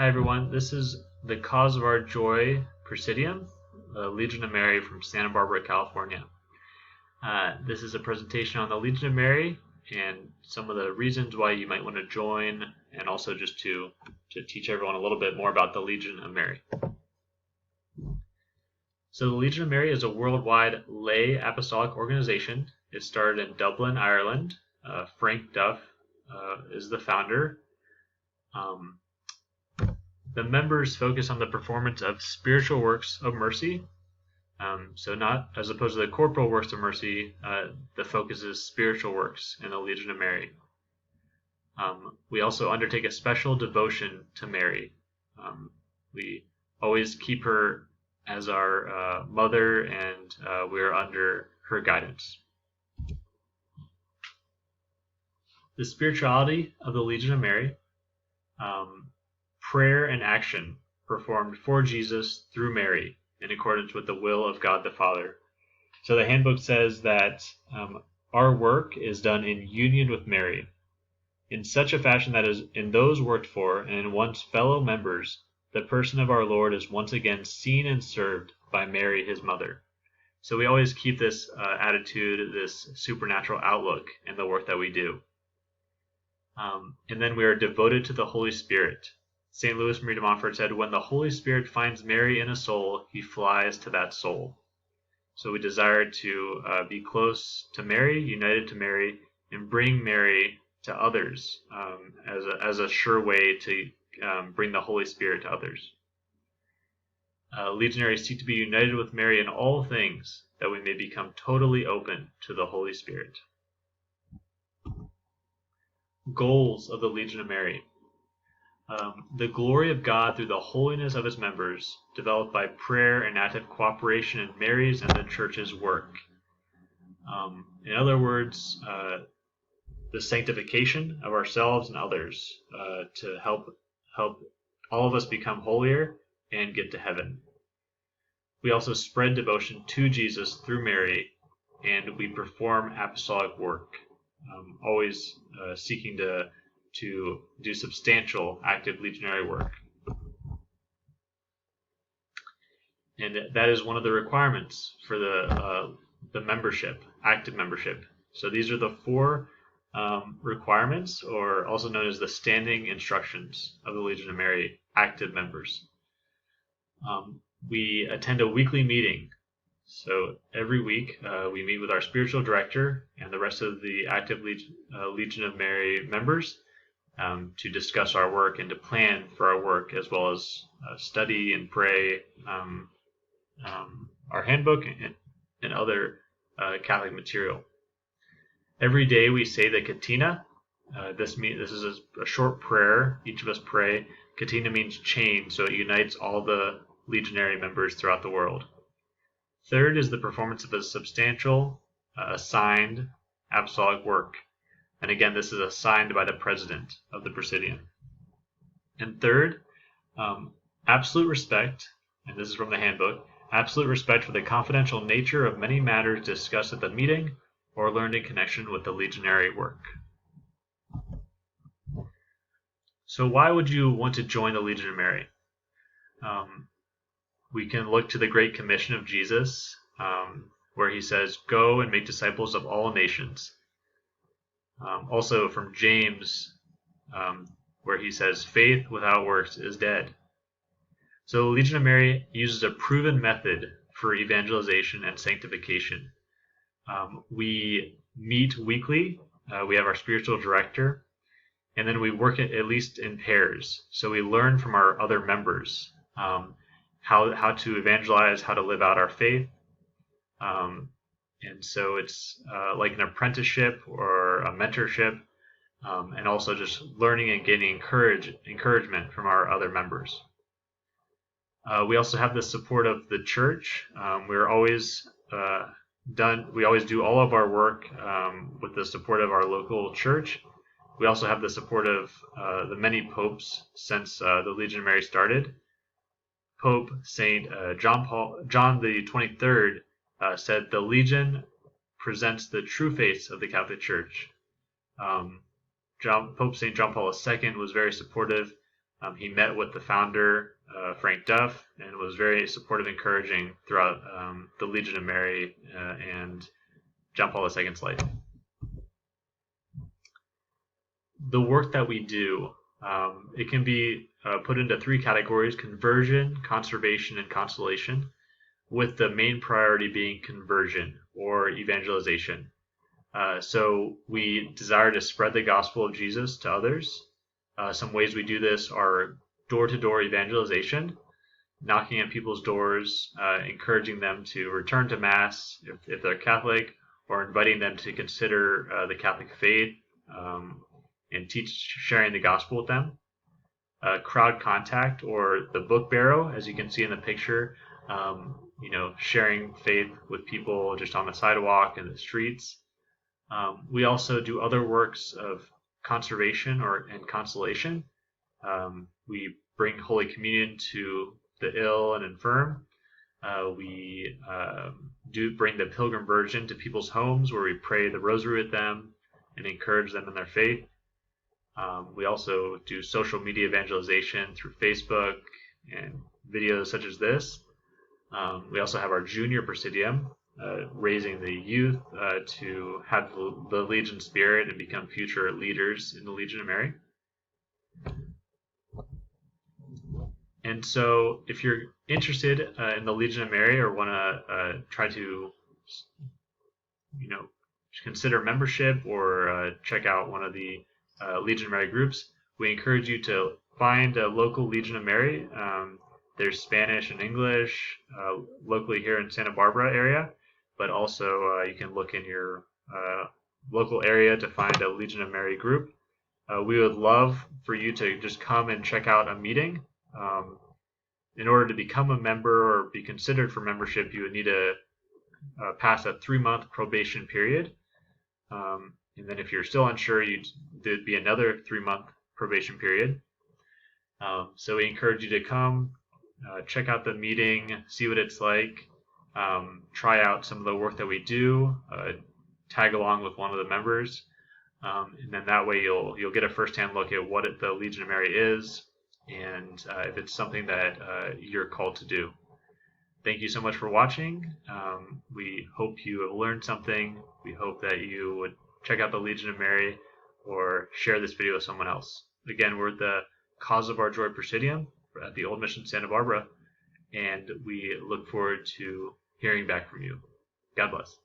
Hi everyone, this is the Cause of Our Joy Presidium, Legion of Mary from Santa Barbara, California. This is a presentation on the Legion of Mary and some of the reasons why you might want to join, and also just to teach everyone a little bit more about the Legion of Mary. So the Legion of Mary is a worldwide lay apostolic organization. It started in Dublin, Ireland. Frank Duff is the founder. The members focus on the performance of spiritual works of mercy. So not as opposed to the corporal works of mercy, the focus is spiritual works in the Legion of Mary. We also undertake a special devotion to Mary. We always keep her as our mother, and we're under her guidance. The spirituality of the Legion of Mary, prayer and action performed for Jesus through Mary in accordance with the will of God the Father. So the handbook says that our work is done in union with Mary, in such a fashion that is in those worked for and in one's fellow members, the person of our Lord is once again seen and served by Mary, his mother. So we always keep this attitude, this supernatural outlook in the work that we do. And then we are devoted to the Holy Spirit. St. Louis Marie de Montfort said, when the Holy Spirit finds Mary in a soul, he flies to that soul. So we desire to be close to Mary, united to Mary, and bring Mary to others as a sure way to bring the Holy Spirit to others. Legionaries seek to be united with Mary in all things, that we may become totally open to the Holy Spirit. Goals of the Legion of Mary. The glory of God through the holiness of his members, developed by prayer and active cooperation in Mary's and the Church's work. In other words, the sanctification of ourselves and others to help all of us become holier and get to heaven. We also spread devotion to Jesus through Mary, and we perform apostolic work, always seeking to do substantial active legionary work. And that is one of the requirements for the membership, active membership. So these are the four requirements, or also known as the standing instructions of the Legion of Mary active members. We attend a weekly meeting. So every week we meet with our spiritual director and the rest of the active Legion of Mary members to discuss our work and to plan for our work, as well as study and pray our handbook and other Catholic material. Every day we say the Catena. This is a short prayer. Each of us pray. Catena means chain, so it unites all the legionary members throughout the world. Third is the performance of a substantial, assigned apostolic work. And again, this is assigned by the president of the Presidium. And third, absolute respect, and this is from the handbook, absolute respect for the confidential nature of many matters discussed at the meeting or learned in connection with the legionary work. So why would you want to join the Legion of Mary? We can look to the Great Commission of Jesus, where he says, go and make disciples of all nations. Also from James, where he says, faith without works is dead. So the Legion of Mary uses a proven method for evangelization and sanctification. We meet weekly. We have our spiritual director, and then we work at least in pairs. So we learn from our other members how to evangelize, how to live out our faith. And so it's like an apprenticeship or a mentorship, and also just learning and gaining encouragement from our other members. We also have the support of the church. We always do all of our work with the support of our local church. We also have the support of the many popes since the Legion of Mary started. Pope Saint John the 23rd said the Legion presents the true face of the Catholic Church. Pope St. John Paul II was very supportive He met with the founder, Frank Duff, and was very supportive and encouraging throughout the Legion of Mary and John Paul II's life. The work that we do, it can be put into three categories: conversion, conservation, and consolation, with the main priority being conversion or evangelization. So we desire to spread the gospel of Jesus to others. Some ways we do this are door-to-door evangelization, knocking at people's doors, encouraging them to return to Mass if they're Catholic, or inviting them to consider the Catholic faith and sharing the gospel with them. Crowd contact, or the book barrow, as you can see in the picture, sharing faith with people just on the sidewalk and the streets. We also do other works of conservation and consolation. We bring Holy Communion to the ill and infirm. We do bring the Pilgrim Virgin to people's homes, where we pray the Rosary with them and encourage them in their faith. We also do social media evangelization through Facebook and videos such as this. We also have our Junior Presidium, raising the youth to have the Legion spirit and become future leaders in the Legion of Mary. And so if you're interested in the Legion of Mary, or want to try to consider membership, or check out one of the Legion of Mary groups, we encourage you to find a local Legion of Mary. There's Spanish and English locally here in Santa Barbara area, but also you can look in your local area to find a Legion of Mary group. We would love for you to just come and check out a meeting. In order to become a member or be considered for membership, you would need to pass a 3-month probation period. And then if you're still unsure, there'd be another 3-month probation period. So we encourage you to come, check out the meeting, see what it's like, try out some of the work that we do, tag along with one of the members, and then that way you'll get a first-hand look at what the Legion of Mary is, and if it's something that you're called to do. Thank you so much for watching. We hope you have learned something. We hope that you would check out the Legion of Mary or share this video with someone else. Again, we're at the Cause of Our Joy Presidium at the Old Mission Santa Barbara, and we look forward to hearing back from you. God bless.